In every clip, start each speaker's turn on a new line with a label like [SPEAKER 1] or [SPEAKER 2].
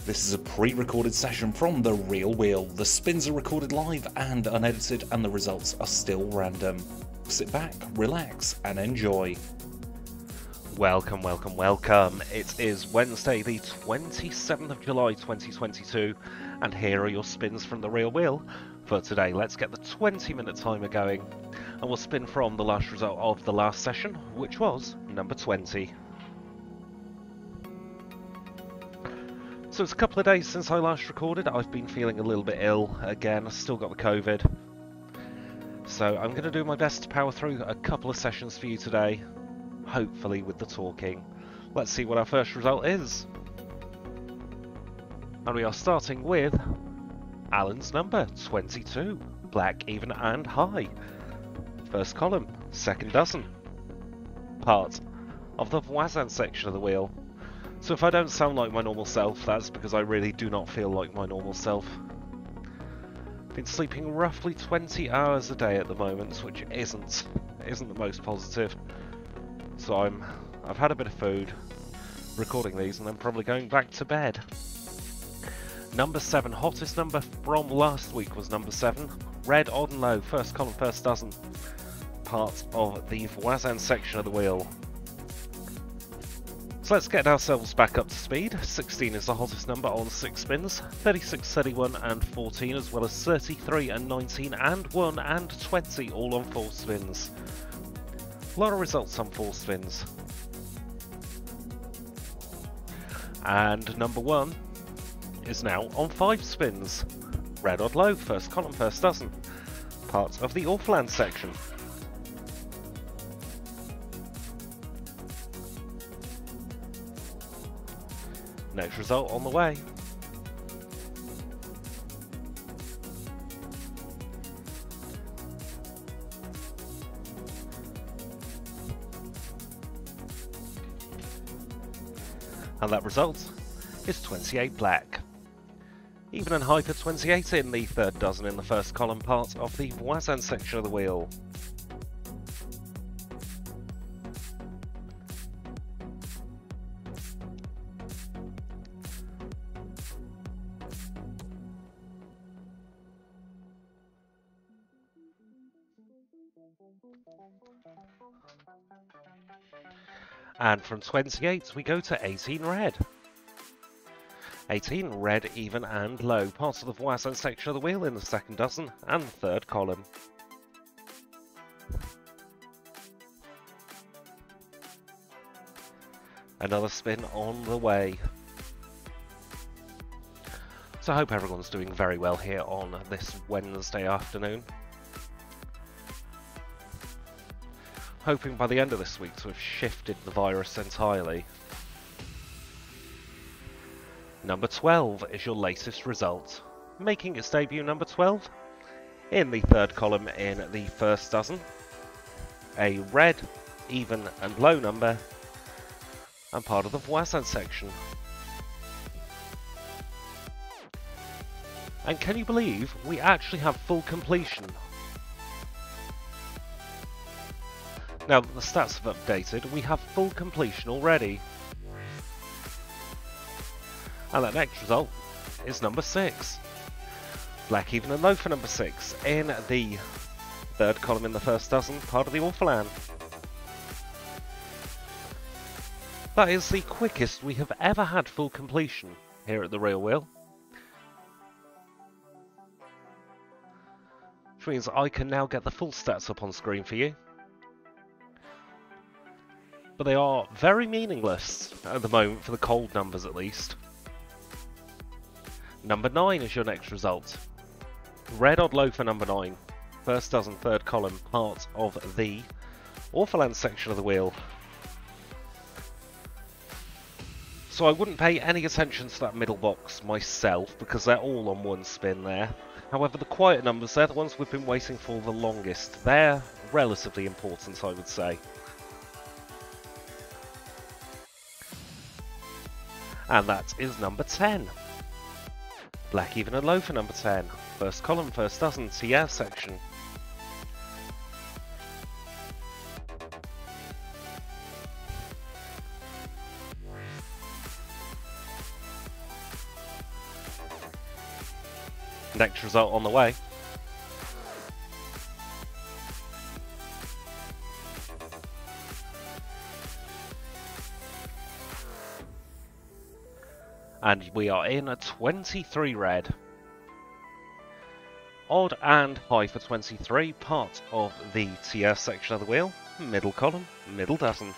[SPEAKER 1] This is a pre-recorded session from The Real Wheel. The spins are recorded live and unedited, and the results are still random. Sit back, relax, and enjoy.
[SPEAKER 2] Welcome, welcome, welcome. It is Wednesday, the 27th of July 2022, and here are your spins from The Real Wheel. For today, let's get the 20-minute timer going, and we'll spin from the last result of the last session, which was number 20. So it's a couple of days since I last recorded. I've been feeling a little bit ill again. I've still got the COVID. So I'm going to do my best to power through a couple of sessions for you today, hopefully with the talking. Let's see what our first result is. And we are starting with Alan's number, 22. Black, even and high. First column, second dozen. Part of the Voisin section of the wheel. So if I don't sound like my normal self, that's because I really do not feel like my normal self. Been sleeping roughly 20 hours a day at the moment, which isn't the most positive. So I've had a bit of food, recording these, and then probably going back to bed. Number 7, hottest number from last week was number 7. Red, odd and low, first column, first dozen. Part of the Voisin section of the wheel. So let's get ourselves back up to speed. 16 is the hottest number on 6 spins, 36, 31 and 14, as well as 33 and 19 and 1 and 20, all on 4 spins. A lot of results on 4 spins. And number 1 is now on 5 spins. Red, odd, low, first column, first dozen. Part of the Orphaland section. Next result on the way. And that result is 28 black. Even and high for 28 in the third dozen in the first column, part of the Voisin section of the wheel. And from 28 we go to 18 red. 18 red, even and low, parts of the Voisin section of the wheel in the second dozen and the third column. Another spin on the way. So I hope everyone's doing very well here on this Wednesday afternoon. Hoping by the end of this week to have shifted the virus entirely. Number 12 is your latest result. Making its debut, number 12, in the third column in the first dozen. A red, even and low number, and part of the Voisin section. And can you believe we actually have full completion? Now that the stats have updated, we have full completion already. And that next result is number 6. Black, even and low for number 6 in the third column in the first dozen, part of the Orphaland. That is the quickest we have ever had full completion here at the Real Wheel. Which means I can now get the full stats up on screen for you. But they are very meaningless at the moment, for the cold numbers at least. Number 9 is your next result. Red, odd, low for number 9. First dozen, third column, part of the Orphaland section of the wheel. So I wouldn't pay any attention to that middle box myself, because they're all on one spin there. However, the quiet numbers, they're the ones we've been waiting for the longest. They're relatively important, I would say. And that is number 10. Black, even and low for number 10. First column, first dozen, TR section. Next result on the way. And we are in a 23 red. Odd and high for 23, part of the TS section of the wheel, middle column, middle dozen.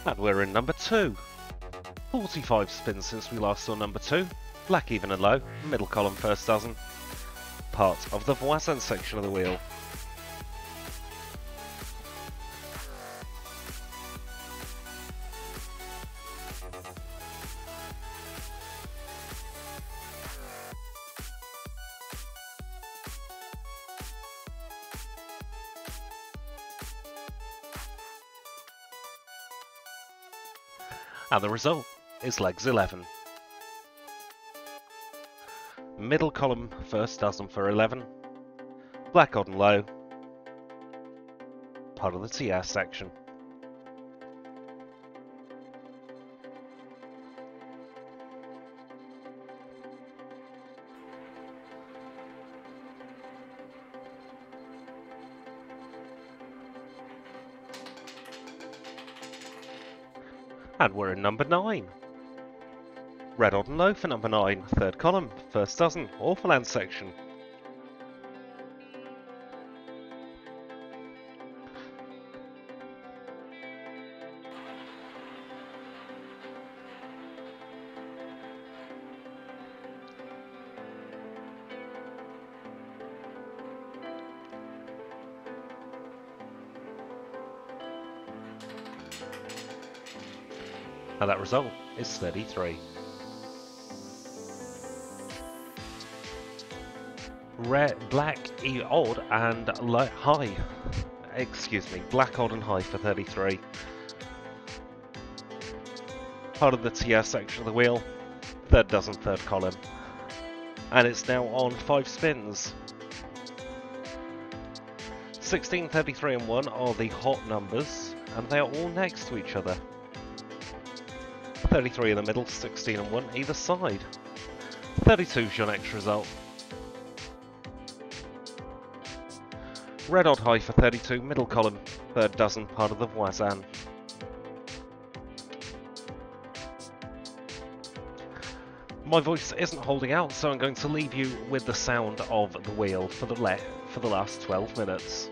[SPEAKER 2] And we're in number 2. 45 spins since we last saw number 2. Black, even and low, middle column, first dozen. Part of the Voisin section of the wheel. And the result is legs 11. Middle column, first dozen for 11. Black, odd and low. Part of the TS section. And we're in number 9. Red, odd and low for number 9, third column, first dozen, Orphaland section. And that result is 33. Red, black, odd and low, high. Excuse me, black, odd and high for 33. Part of the TS section of the wheel, third dozen, third column. And it's now on 5 spins. 16, 33 and 1 are the hot numbers, and they are all next to each other. 33 in the middle, 16 and 1 either side. 32 is your next result. Red, odd, high for 32, middle column, third dozen, part of the Voisin. My voice isn't holding out, so I'm going to leave you with the sound of the wheel for the last 12 minutes.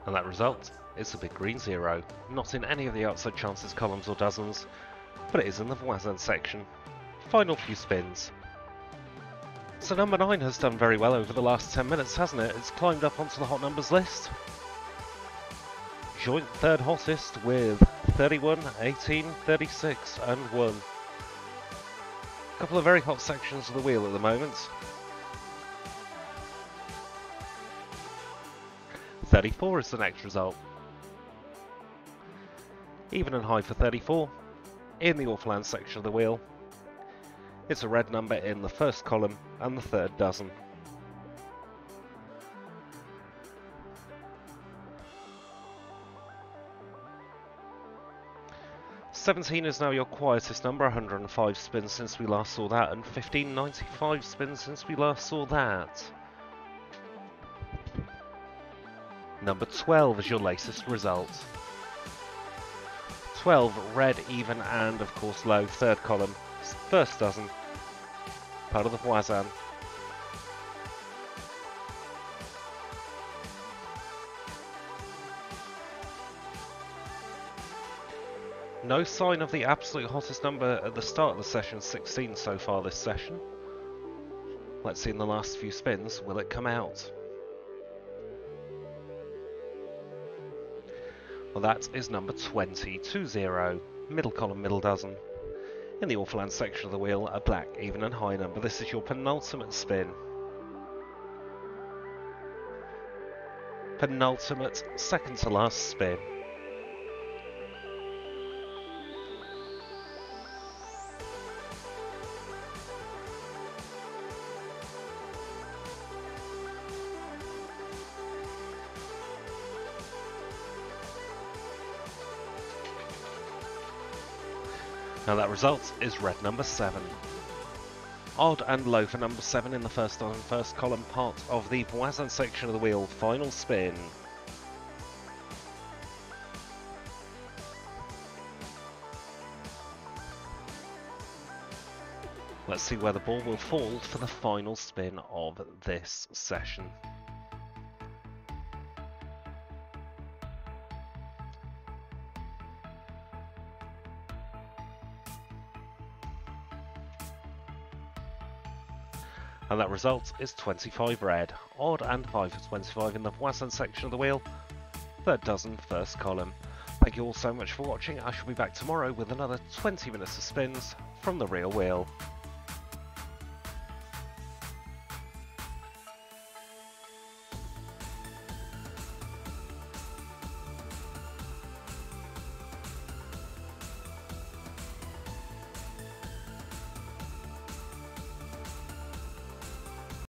[SPEAKER 2] And that result is a big green 0, not in any of the outside chances columns or dozens, but it is in the voisin section. Final few spins. So number 9 has done very well over the last 10 minutes, hasn't it? It's climbed up onto the hot numbers list. Joint third hottest with 31, 18, 36 and 1. A couple of very hot sections of the wheel at the moment. 34 is the next result. Even and high for 34 in the Orphaland section of the wheel. It's a red number in the first column and the third dozen. $17 is now your quietest number, 105 spins since we last saw that, and 1595 spins since we last saw that. Number 12 is your latest result. 12, red, even, and of course low, third column, first dozen, part of the voisin. No sign of the absolute hottest number at the start of the session, 16 so far this session. Let's see in the last few spins, will it come out? Well, that is number 20, 2-0, middle column, middle dozen. In the Orphaland section of the wheel, a black, even and high number. This is your penultimate spin. Penultimate, second to last spin. Now that result is red number 7. Odd and low for number 7 in the first column, part of the voisin section of the wheel. Final spin. Let's see where the ball will fall for the final spin of this session. And that result is 25 red, odd and high for 25 in the voisin section of the wheel, third dozen, first column. Thank you all so much for watching. I shall be back tomorrow with another 20 minutes of spins from the real wheel.